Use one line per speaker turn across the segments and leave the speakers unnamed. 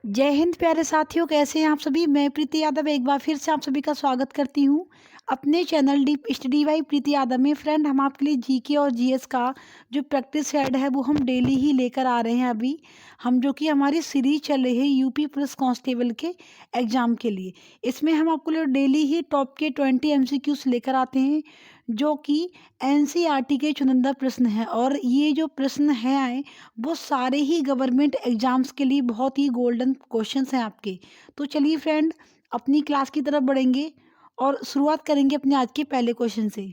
जय हिंद प्यारे साथियों, कैसे हैं आप सभी। मैं प्रीति यादव एक बार फिर से आप सभी का स्वागत करती हूं अपने चैनल डीप स्टडी बाई प्रीति यादव में। फ्रेंड, हम आपके लिए जीके और जीएस का जो प्रैक्टिस सेट है वो हम डेली ही लेकर आ रहे हैं। अभी हम जो कि हमारी सीरीज चल रही है यूपी पुलिस कांस्टेबल के एग्जाम के लिए। इसमें हम आपको लिए डेली ही टॉप के 20 एमसीक्यूज लेकर आते हैं जो कि एनसीईआरटी के चुनिंदा प्रश्न हैं। और ये जो प्रश्न हैं वो सारे ही गवर्नमेंट एग्जाम्स के लिए बहुत ही गोल्डन क्वेश्चंस हैं आपके। तो चलिए फ्रेंड, अपनी क्लास की तरफ बढ़ेंगे और शुरुआत करेंगे अपने आज के पहले क्वेश्चन से।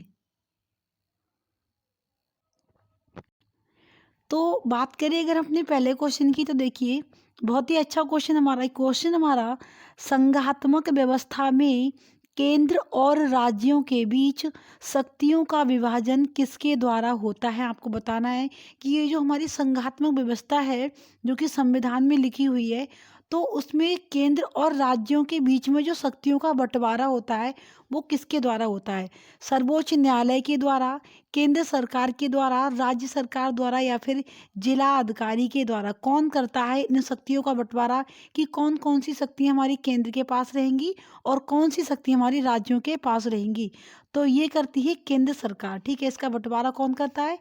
तो बात करें अगर अपने पहले क्वेश्चन की, तो देखिए बहुत ही अच्छा क्वेश्चन हमारा संघात्मक व्यवस्था में केंद्र और राज्यों के बीच शक्तियों का विभाजन किसके द्वारा होता है। आपको बताना है कि ये जो हमारी संघात्मक व्यवस्था है जो कि संविधान में लिखी हुई है, तो उसमें केंद्र और राज्यों के बीच में जो शक्तियों का बंटवारा होता है वो किसके द्वारा होता है। सर्वोच्च न्यायालय के द्वारा, केंद्र सरकार के द्वारा, राज्य सरकार द्वारा, या फिर जिला अधिकारी के द्वारा। कौन करता है इन शक्तियों का बंटवारा कि कौन कौन सी शक्तियाँ हमारी केंद्र के पास रहेंगी और कौन सी शक्ति हमारी राज्यों के पास रहेंगी। तो ये करती है केंद्र सरकार। ठीक है, इसका बंटवारा कौन करता है?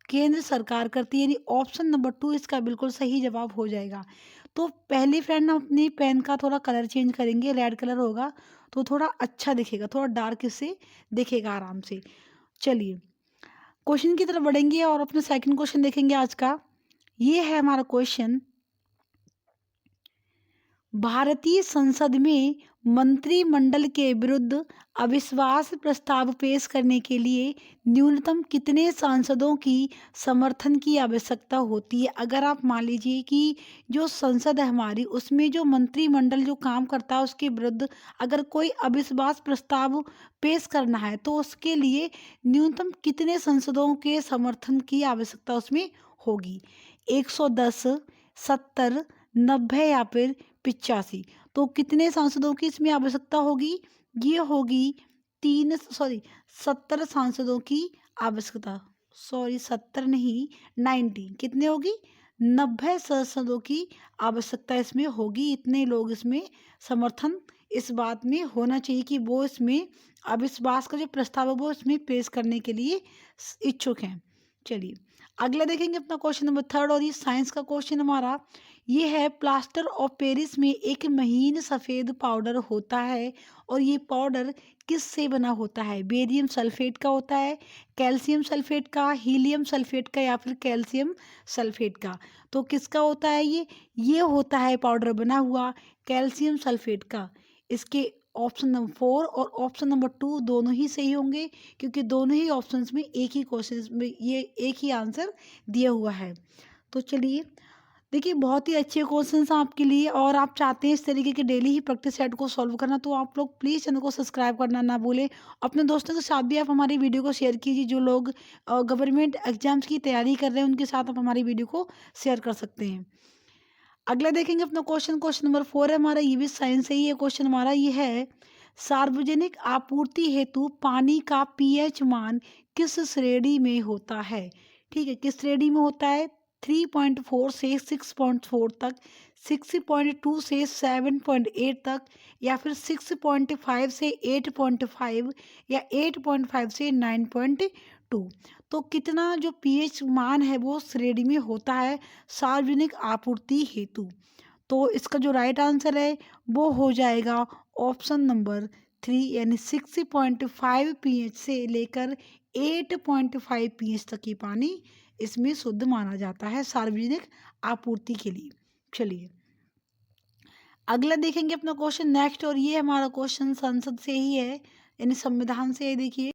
केंद्र सरकार करती है। यानी ऑप्शन नंबर 2 इसका बिल्कुल सही जवाब हो जाएगा। तो पहली फ्रेंड, हम अपनी पेन का थोड़ा कलर चेंज करेंगे, रेड कलर होगा तो थोड़ा अच्छा दिखेगा, थोड़ा डार्क इससे दिखेगा आराम से। चलिए क्वेश्चन की तरफ बढ़ेंगे और अपना सेकंड क्वेश्चन देखेंगे आज का। ये है हमारा क्वेश्चन, भारतीय संसद में मंत्रिमंडल के विरुद्ध अविश्वास प्रस्ताव पेश करने के लिए न्यूनतम कितने सांसदों की समर्थन की आवश्यकता होती है। अगर आप मान लीजिए कि जो संसद है हमारी, उसमें जो मंत्रिमंडल जो काम करता है उसके विरुद्ध अगर कोई अविश्वास प्रस्ताव पेश करना है तो उसके लिए न्यूनतम कितने सांसदों के समर्थन की आवश्यकता उसमें होगी। 110, 70, 90 या फिर 85। तो कितने सांसदों की इसमें आवश्यकता होगी? ये होगी 70 सांसदों की आवश्यकता। 70 नहीं, 90 कितने होगी? 90 सांसदों की आवश्यकता इसमें होगी। इतने लोग इसमें समर्थन इस बात में होना चाहिए कि वो इसमें अविश्वास का जो प्रस्ताव है वो इसमें पेश करने के लिए इच्छुक हैं। चलिए अगला देखेंगे अपना क्वेश्चन नंबर 3, और ये साइंस का क्वेश्चन हमारा। ये है, प्लास्टर ऑफ पेरिस में एक महीन सफ़ेद पाउडर होता है और ये पाउडर किस से बना होता है? बेरियम सल्फेट का होता है, कैल्शियम सल्फेट का, हीलियम सल्फेट का, या फिर कैल्शियम सल्फेट का। तो किसका होता है ये होता है पाउडर बना हुआ कैल्शियम सल्फेट का। इसके ऑप्शन नंबर 4 और ऑप्शन नंबर 2 दोनों ही सही होंगे क्योंकि दोनों ही ऑप्शंस में एक ही क्वेश्चन में ये एक ही आंसर दिया हुआ है। तो चलिए देखिए, बहुत ही अच्छे क्वेश्चंस हैं आपके लिए और आप चाहते हैं इस तरीके के डेली ही प्रैक्टिस सेट को सॉल्व करना, तो आप लोग प्लीज़ चैनल को सब्सक्राइब करना ना भूलें। अपने दोस्तों के साथ भी आप हमारी वीडियो को शेयर कीजिए। जो लोग गवर्नमेंट एग्जाम्स की तैयारी कर रहे हैं उनके साथ आप हमारी वीडियो को शेयर कर सकते हैं। अगला देखेंगे अपना क्वेश्चन नंबर 4 है हमारा, ये भी साइंस से ही है क्वेश्चन हमारा। ये है, सार्वजनिक आपूर्ति हेतु पानी का पीएच मान किस श्रेणी में होता है? ठीक है, किस श्रेणी में होता है? 3.4 से 6.4 तक, 6.2 से 7.8 तक, या फिर 6.5 से 8.5, या 8.5 से 9.2। तो कितना जो पीएच मान है वो श्रेणी में होता है सार्वजनिक आपूर्ति हेतु? तो इसका जो राइट आंसर है वो हो जाएगा ऑप्शन नंबर 3, यानी 6.5 पीएच से लेकर 8.5 पीएच तक की पानी इसमें शुद्ध माना जाता है सार्वजनिक आपूर्ति के लिए। चलिए अगला देखेंगे अपना क्वेश्चन नेक्स्ट, और ये हमारा क्वेश्चन संसद से ही है, यानी संविधान से है। देखिए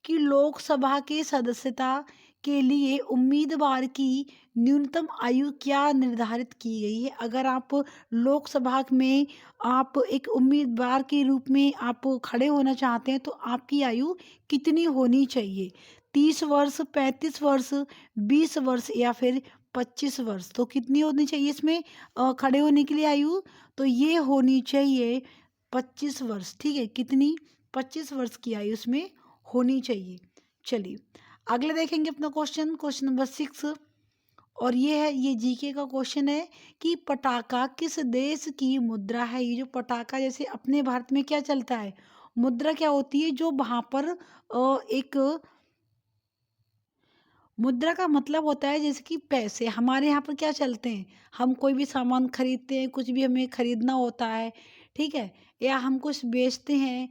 कि लोकसभा की सदस्यता के लिए उम्मीदवार की न्यूनतम आयु क्या निर्धारित की गई है? अगर आप लोकसभा में आप एक उम्मीदवार के रूप में आप खड़े होना चाहते हैं तो आपकी आयु कितनी होनी चाहिए? 30 वर्ष, 35 वर्ष, 20 वर्ष, या फिर 25 वर्ष। तो कितनी होनी चाहिए इसमें खड़े होने के लिए आयु? तो ये होनी चाहिए 25 वर्ष। ठीक है, कितनी? 25 वर्ष की आयु इसमें होनी चाहिए। चलिए अगले देखेंगे अपना क्वेश्चन नंबर 6, और ये है, ये जीके का क्वेश्चन है कि पटाखा किस देश की मुद्रा है। ये जो पटाखा, जैसे अपने भारत में क्या चलता है, मुद्रा क्या होती है, जो वहां पर एक मुद्रा का मतलब होता है जैसे कि पैसे। हमारे यहाँ पर क्या चलते हैं, हम कोई भी सामान खरीदते हैं, कुछ भी हमें खरीदना होता है, ठीक है, या हम कुछ बेचते हैं,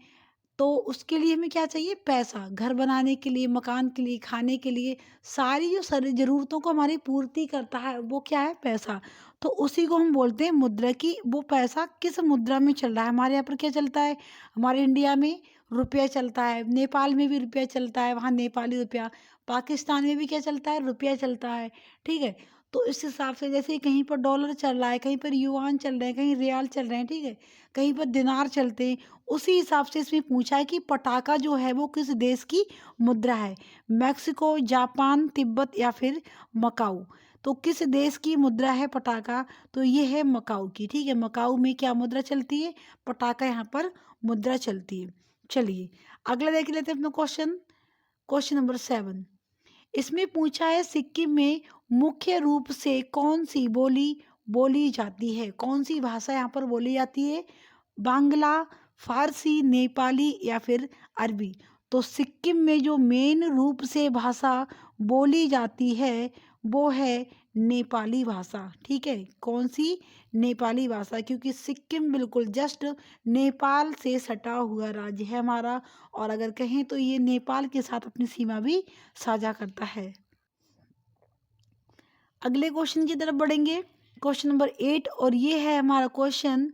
तो उसके लिए हमें क्या चाहिए, पैसा। घर बनाने के लिए, मकान के लिए, खाने के लिए, सारी जो सारी ज़रूरतों को हमारी पूर्ति करता है, वो क्या है, पैसा। तो उसी को हम बोलते हैं मुद्रा की। वो पैसा किस मुद्रा में चल रहा है, हमारे यहाँ पर क्या चलता है, हमारे इंडिया में रुपया चलता है, नेपाल में भी रुपया चलता है, वहाँ नेपाली रुपया, पाकिस्तान में भी क्या चलता है, रुपया चलता है, ठीक है। तो इस हिसाब से जैसे कहीं पर डॉलर चल रहा है, कहीं पर युआन चल रहे हैं, कहीं रियाल चल रहे हैं, ठीक है, कहीं पर दिनार चलते हैं, उसी हिसाब से इसमें पूछा है कि पटाखा जो है वो किस देश की मुद्रा है, मैक्सिको, जापान, तिब्बत या फिर मकाऊ। तो किस देश की मुद्रा है पटाखा, तो ये है मकाऊ की, ठीक है। मकाऊ में क्या मुद्रा चलती है, पटाखा यहाँ पर मुद्रा चलती है। चलिए अगला देख लेते हैं अपना क्वेश्चन, क्वेश्चन नंबर 7। इसमें पूछा है सिक्किम में मुख्य रूप से कौन सी बोली बोली जाती है, कौन सी भाषा यहाँ पर बोली जाती है, बांग्ला, फारसी, नेपाली या फिर अरबी। तो सिक्किम में जो मेन रूप से भाषा बोली जाती है वो है नेपाली भाषा, ठीक है। कौन सी, नेपाली भाषा, क्योंकि सिक्किम बिल्कुल जस्ट नेपाल से सटा हुआ राज्य है हमारा, और अगर कहें तो ये नेपाल के साथ अपनी सीमा भी साझा करता है। अगले क्वेश्चन की तरफ बढ़ेंगे, क्वेश्चन नंबर 8, और ये है हमारा क्वेश्चन,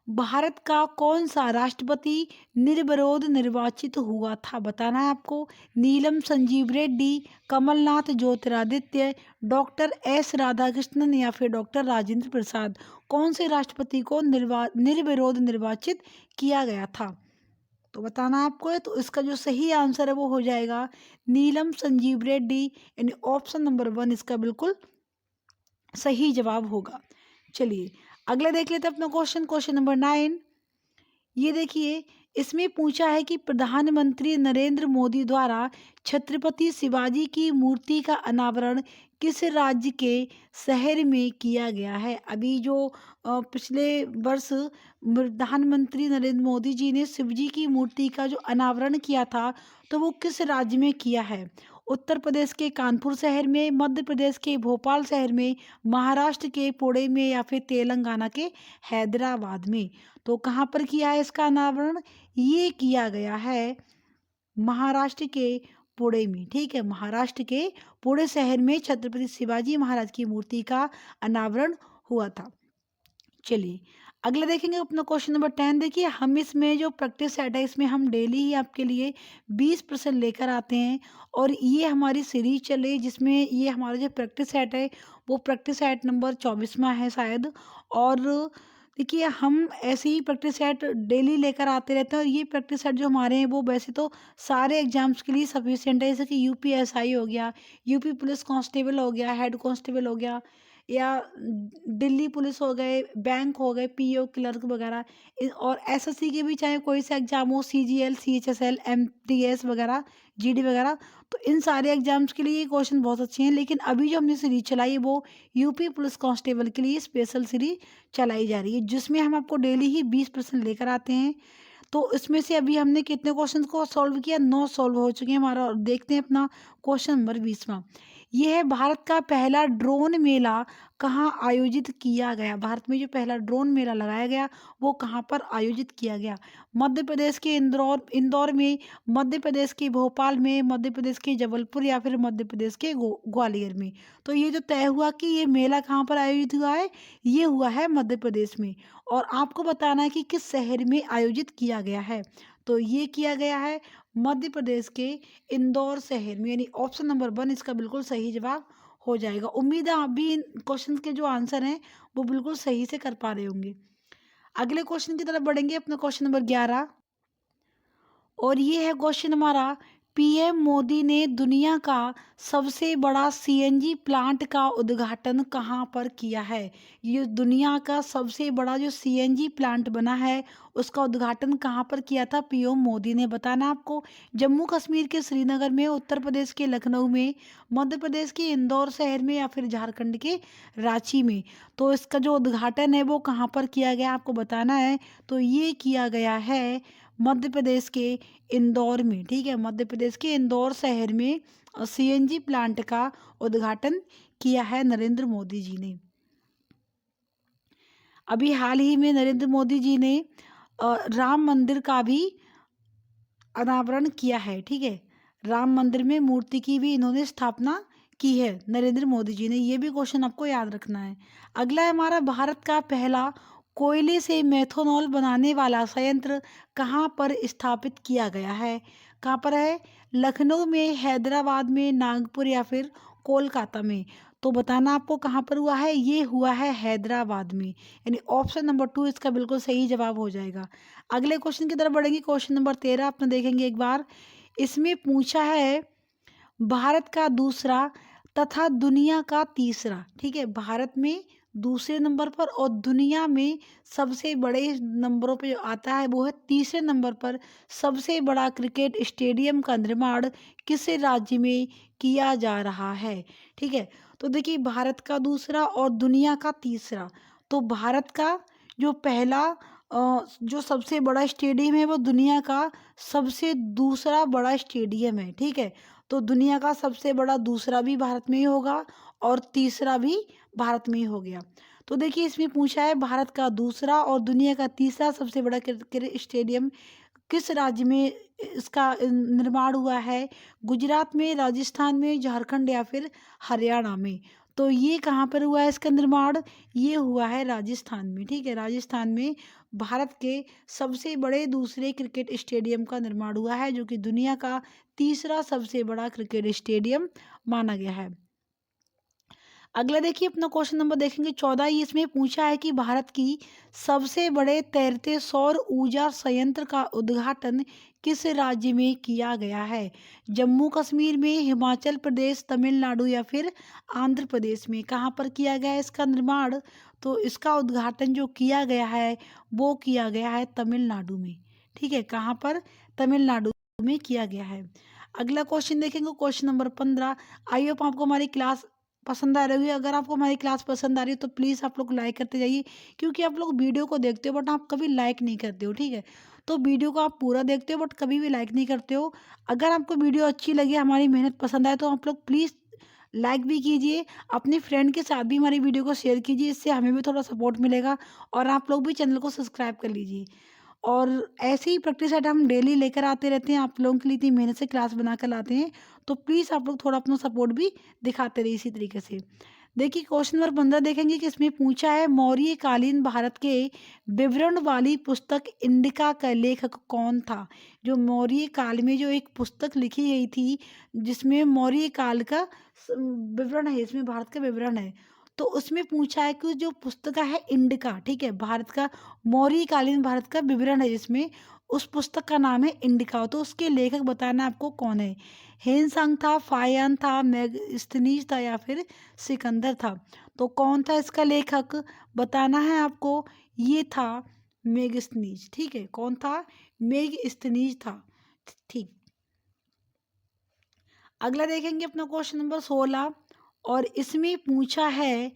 भारत का कौन सा राष्ट्रपति निर्विरोध निर्वाचित हुआ था, बताना है आपको। नीलम संजीव रेड्डी, कमलनाथ ज्योतिरादित्य, डॉक्टर एस राधाकृष्णन या फिर डॉक्टर राजेंद्र प्रसाद। कौन से राष्ट्रपति को निर्विरोध निर्वाचित किया गया था, तो बताना आपको है। तो इसका जो सही आंसर है वो हो जाएगा नीलम संजीव रेड्डी, यानी ऑप्शन नंबर 1 इसका बिल्कुल सही जवाब होगा। चलिए अगला देख लेते हैं अपना क्वेश्चन, क्वेश्चन नंबर 9। ये देखिए, इसमें पूछा है कि प्रधानमंत्री नरेंद्र मोदी द्वारा छत्रपति शिवाजी की मूर्ति का अनावरण किस राज्य के शहर में किया गया है। अभी जो पिछले वर्ष प्रधानमंत्री नरेंद्र मोदी जी ने शिवजी की मूर्ति का जो अनावरण किया था, तो वो किस राज्य में किया है। उत्तर प्रदेश के कानपुर शहर में, मध्य प्रदेश के भोपाल शहर में, महाराष्ट्र के पुणे में या फिर तेलंगाना के हैदराबाद में। तो कहाँ पर किया है इसका अनावरण, ये किया गया है महाराष्ट्र के पुणे में, ठीक है। महाराष्ट्र के पुणे शहर में छत्रपति शिवाजी महाराज की मूर्ति का अनावरण हुआ था। चलिए अगला देखेंगे अपना क्वेश्चन नंबर 10। देखिए, हम इसमें जो प्रैक्टिस सेट है इसमें हम डेली ही आपके लिए 20% लेकर आते हैं, और ये हमारी सीरीज चल रही है जिसमें ये हमारा जो प्रैक्टिस सेट है वो प्रैक्टिस सेट नंबर 24वां है शायद। और देखिए, हम ऐसे ही प्रैक्टिस सेट डेली लेकर आते रहते हैं, और ये प्रैक्टिस सेट जो हमारे हैं वो वैसे तो सारे एग्जाम्स के लिए सफिशिएंट है, जैसे कि यूपीएसआई हो गया, यूपी पुलिस कांस्टेबल हो गया, हेड कांस्टेबल हो गया, या दिल्ली पुलिस हो गए, बैंक हो गए, पीओ क्लर्क वगैरह। और एसएससी के भी चाहे कोई सा एग्जाम हो, सीजीएल, सीएचएसएल, एमटीएस वगैरह, जीडी वगैरह, तो इन सारे एग्जाम्स के लिए ये क्वेश्चन बहुत अच्छे हैं। लेकिन अभी जो हमने सीरीज चलाई है वो यूपी पुलिस कांस्टेबल के लिए स्पेशल सीरीज चलाई जा रही है, जिसमें हम आपको डेली ही 20% लेकर आते हैं। तो इसमें से अभी हमने कितने क्वेश्चन को सॉल्व किया, 9 सॉल्व हो चुके हैं हमारा। और देखते हैं अपना क्वेश्चन नंबर 20वां। यह है, भारत का पहला ड्रोन मेला कहाँ आयोजित किया गया। भारत में जो पहला ड्रोन मेला लगाया गया वो कहाँ पर आयोजित किया गया। मध्य प्रदेश के इंदौर इंदौर में, मध्य प्रदेश के भोपाल में, मध्य प्रदेश के जबलपुर या फिर मध्य प्रदेश के ग्वालियर में। तो ये जो तय हुआ कि ये मेला कहाँ पर आयोजित हुआ है, ये हुआ है मध्य प्रदेश में। और आपको बताना है कि किस शहर में आयोजित किया गया है। तो ये किया गया है मध्य प्रदेश के इंदौर शहर में, यानी ऑप्शन नंबर 1 इसका बिल्कुल सही जवाब हो जाएगा। उम्मीद है आप भी इन क्वेश्चन के जो आंसर हैं वो बिल्कुल सही से कर पा रहे होंगे। अगले क्वेश्चन की तरफ बढ़ेंगे, अपना क्वेश्चन नंबर 11, और ये है क्वेश्चन हमारा, पीएम मोदी ने दुनिया का सबसे बड़ा सीएनजी प्लांट का उद्घाटन कहाँ पर किया है? ये दुनिया का सबसे बड़ा जो सीएनजी प्लांट बना है, उसका उद्घाटन कहाँ पर किया था? पीएम मोदी ने। बताना आपको जम्मू कश्मीर के श्रीनगर में, उत्तर प्रदेश के लखनऊ में, मध्य प्रदेश के इंदौर शहर में या फिर झारखंड के रांची में। तो इसका जो उद्घाटन है वो कहाँ पर किया गया आपको बताना है। तो ये किया गया है मध्य प्रदेश के इंदौर में। ठीक है, मध्य प्रदेश के इंदौर शहर में सीएनजी प्लांट का उद्घाटन किया है नरेंद्र मोदी जी ने। अभी हाल ही में नरेंद्र मोदी जी ने राम मंदिर का भी अनावरण किया है। ठीक है, राम मंदिर में मूर्ति की भी इन्होंने स्थापना की है नरेंद्र मोदी जी ने। ये भी क्वेश्चन आपको याद रखना है। अगला है हमारा, भारत का पहला कोयले से मेथनॉल बनाने वाला संयंत्र कहाँ पर स्थापित किया गया है? कहाँ पर है? लखनऊ में, हैदराबाद में, नागपुर या फिर कोलकाता में। तो बताना आपको कहाँ पर हुआ है। ये हुआ है हैदराबाद में, यानी ऑप्शन नंबर 2 इसका बिल्कुल सही जवाब हो जाएगा। अगले क्वेश्चन की तरफ बढ़ेंगे। क्वेश्चन नंबर 13 अपना देखेंगे एक बार। इसमें पूछा है भारत का दूसरा तथा दुनिया का तीसरा। ठीक है, भारत में दूसरे नंबर पर और दुनिया में सबसे बड़े नंबरों पे जो आता है वो है तीसरे नंबर पर। सबसे बड़ा क्रिकेट स्टेडियम का निर्माण किस राज्य में किया जा रहा है? ठीक है, तो देखिए भारत का दूसरा और दुनिया का तीसरा। तो भारत का जो पहला जो सबसे बड़ा स्टेडियम है वो दुनिया का सबसे दूसरा बड़ा स्टेडियम है। ठीक है, तो दुनिया का सबसे बड़ा दूसरा भी भारत में ही होगा और तीसरा भी भारत में ही हो गया। तो देखिए इसमें पूछा है भारत का दूसरा और दुनिया का तीसरा सबसे बड़ा क्रिकेट स्टेडियम किस राज्य में इसका निर्माण हुआ है? गुजरात में, राजस्थान में, झारखंड या फिर हरियाणा में। तो ये कहाँ पर हुआ है इसका निर्माण? ये हुआ है राजस्थान में। ठीक है, राजस्थान में भारत के सबसे बड़े दूसरे क्रिकेट स्टेडियम का निर्माण हुआ है, जो कि दुनिया का तीसरा सबसे बड़ा क्रिकेट स्टेडियम माना गया है। अगला देखिए अपना क्वेश्चन नंबर देखेंगे 14। इसमें पूछा है कि भारत की सबसे बड़े तैरते सौर ऊर्जा संयंत्र का उद्घाटन किस राज्य में किया गया है? जम्मू कश्मीर में, हिमाचल प्रदेश, तमिलनाडु या फिर आंध्र प्रदेश में। कहाँ पर किया गया है इसका निर्माण? तो इसका उद्घाटन जो किया गया है वो किया गया है तमिलनाडु में। ठीक है, कहाँ पर? तमिलनाडु में किया गया है। अगला क्वेश्चन देखेंगे क्वेश्चन नंबर 15। आई होप आपको हमारी क्लास पसंद आ रही होगी। अगर आपको हमारी क्लास पसंद आ रही है तो प्लीज़ आप लोग लाइक करते जाइए, क्योंकि आप लोग वीडियो को देखते हो बट आप कभी लाइक नहीं करते हो। ठीक है, तो वीडियो को आप पूरा देखते हो बट कभी भी लाइक नहीं करते हो। अगर आपको वीडियो अच्छी लगी, हमारी मेहनत पसंद आए, तो आप लोग प्लीज़ लाइक भी कीजिए, अपने फ्रेंड के साथ भी हमारी वीडियो को शेयर कीजिए, इससे हमें भी थोड़ा सपोर्ट मिलेगा। और आप लोग भी चैनल को सब्सक्राइब कर लीजिए। और ऐसे ही प्रैक्टिस सेट हम डेली लेकर आते रहते हैं, आप लोगों के लिए इतनी मेहनत से क्लास बना कर लाते हैं। तो प्लीज़ आप लोग थोड़ा अपना सपोर्ट भी दिखाते रहिए इसी तरीके से। देखिए क्वेश्चन नंबर 15 देखेंगे कि इसमें पूछा है मौर्यकालीन भारत के विवरण वाली पुस्तक इंडिका का लेखक कौन था? जो मौर्य काल में जो एक पुस्तक लिखी गई थी जिसमें मौर्य काल का विवरण है, इसमें भारत का विवरण है। तो उसमें पूछा है कि जो पुस्तक है इंडिका। ठीक है, भारत का मौर्यकालीन भारत का विवरण है जिसमें, उस पुस्तक का नाम है इंडिका। तो उसके लेखक बताना आपको कौन है? हेनसांग था, फायान था, मेगस्थनीज था या फिर सिकंदर था। तो कौन था इसका लेखक बताना है आपको। ये था मेगस्थनीज। ठीक है, कौन था? मेगस्थनीज था। ठीक। अगला देखेंगे अपना क्वेश्चन नंबर 16 और इसमें पूछा है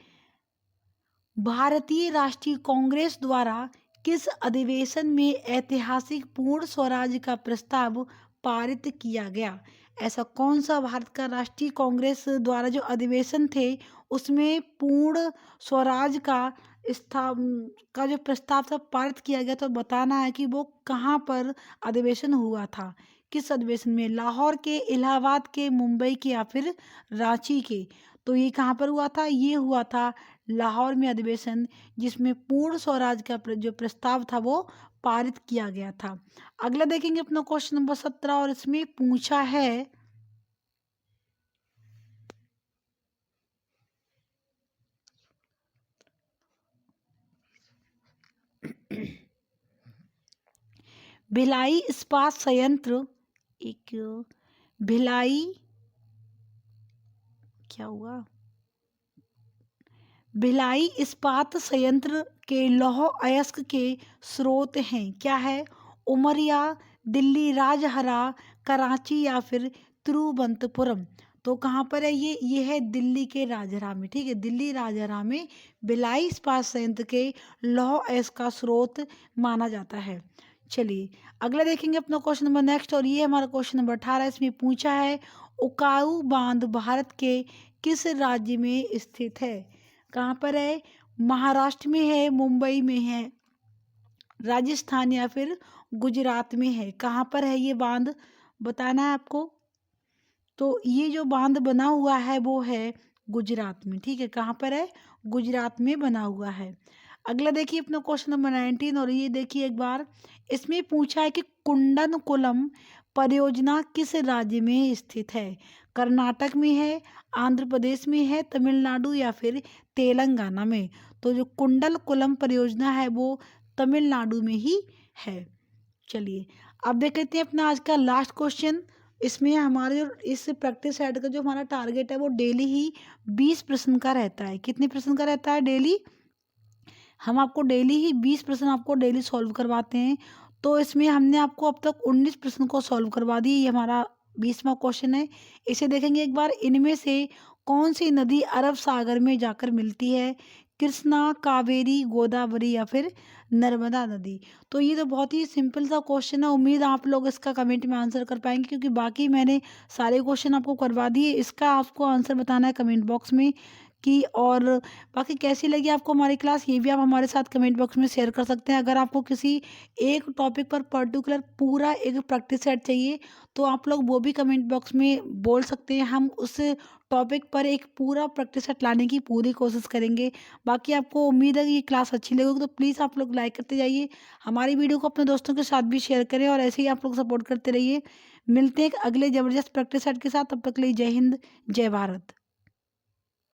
भारतीय राष्ट्रीय कांग्रेस द्वारा किस अधिवेशन में ऐतिहासिक पूर्ण स्वराज का प्रस्ताव पारित किया गया? ऐसा कौन सा भारत का राष्ट्रीय कांग्रेस द्वारा जो अधिवेशन थे उसमें पूर्ण स्वराज का का जो प्रस्ताव था पारित किया गया? तो बताना है कि वो कहाँ पर अधिवेशन हुआ था। किस अधिवेशन में? लाहौर के, इलाहाबाद के, मुंबई के या फिर रांची के। तो ये कहाँ पर हुआ था? ये हुआ था लाहौर में अधिवेशन, जिसमें पूर्ण स्वराज का जो प्रस्ताव था वो पारित किया गया था। अगला देखेंगे अपना क्वेश्चन नंबर 17 और इसमें पूछा है भिलाई इस्पात संयंत्र एक भिलाई, क्या हुआ, भिलाई इस्पात संयंत्र के लौह अयस्क के स्रोत हैं, क्या है, उमरिया, दिल्ली राजहरा, कराची या फिर तिरुवनंतपुरम। तो कहाँ पर है ये है दिल्ली के राजहरा में, ठीक है, दिल्ली राजहरा में भिलाई इस्पात संयंत्र के लौह अयस्क का स्रोत माना जाता है। चलिए अगला देखेंगे अपना क्वेश्चन नंबर नेक्स्ट, और ये हमारा क्वेश्चन नंबर 18। इसमें पूछा है उकाऊ बांध भारत के किस राज्य में स्थित है, कहाँ पर है, महाराष्ट्र में है, मुंबई में है, राजस्थान या फिर गुजरात में है, कहाँ पर है ये बांध बताना है आपको। तो ये जो बांध बना हुआ है वो है गुजरात में, ठीक है, कहाँ पर है, गुजरात में बना हुआ है। अगला देखिए अपना क्वेश्चन नंबर 19, और ये देखिए एक बार, इसमें पूछा है कि कुंडनकुलम परियोजना किस राज्य में स्थित है, कर्नाटक में है, आंध्र प्रदेश में है, तमिलनाडु या फिर तेलंगाना में। तो जो कुंडलकुलम परियोजना है वो तमिलनाडु में ही है। चलिए अब देख लेते हैं अपना आज का लास्ट क्वेश्चन। इसमें हमारे जो इस प्रैक्टिस सेट का जो हमारा टारगेट है वो डेली ही 20 प्रश्न का रहता है। कितने प्रश्न का रहता है डेली, हम आपको डेली ही 20 प्रश्न आपको डेली सॉल्व करवाते हैं। तो इसमें हमने आपको अब तक 19 प्रश्न को सॉल्व करवा दिए, ये हमारा 20वां क्वेश्चन है। इसे देखेंगे एक बार, इनमें से कौन सी नदी अरब सागर में जाकर मिलती है, कृष्णा, कावेरी, गोदावरी या फिर नर्मदा नदी। तो ये तो बहुत ही सिंपल सा क्वेश्चन है, उम्मीद है आप लोग इसका कमेंट में आंसर कर पाएंगे, क्योंकि बाकी मैंने सारे क्वेश्चन आपको करवा दिए। इसका आपको आंसर बताना है कमेंट बॉक्स में कि, और बाकी कैसी लगी आपको हमारी क्लास ये भी आप हमारे साथ कमेंट बॉक्स में शेयर कर सकते हैं। अगर आपको किसी एक टॉपिक पर पर्टिकुलर पूरा एक प्रैक्टिस सेट चाहिए तो आप लोग वो भी कमेंट बॉक्स में बोल सकते हैं, हम उस टॉपिक पर एक पूरा प्रैक्टिस सेट लाने की पूरी कोशिश करेंगे। बाकी आपको उम्मीद है कि ये क्लास अच्छी लगेगी, तो प्लीज़ आप लोग लाइक करते जाइए, हमारी वीडियो को अपने दोस्तों के साथ भी शेयर करें, और ऐसे ही आप लोग सपोर्ट करते रहिए। मिलते हैं एक अगले ज़बरदस्त प्रैक्टिस सेट के साथ, तब तक के लिए जय हिंद, जय भारत।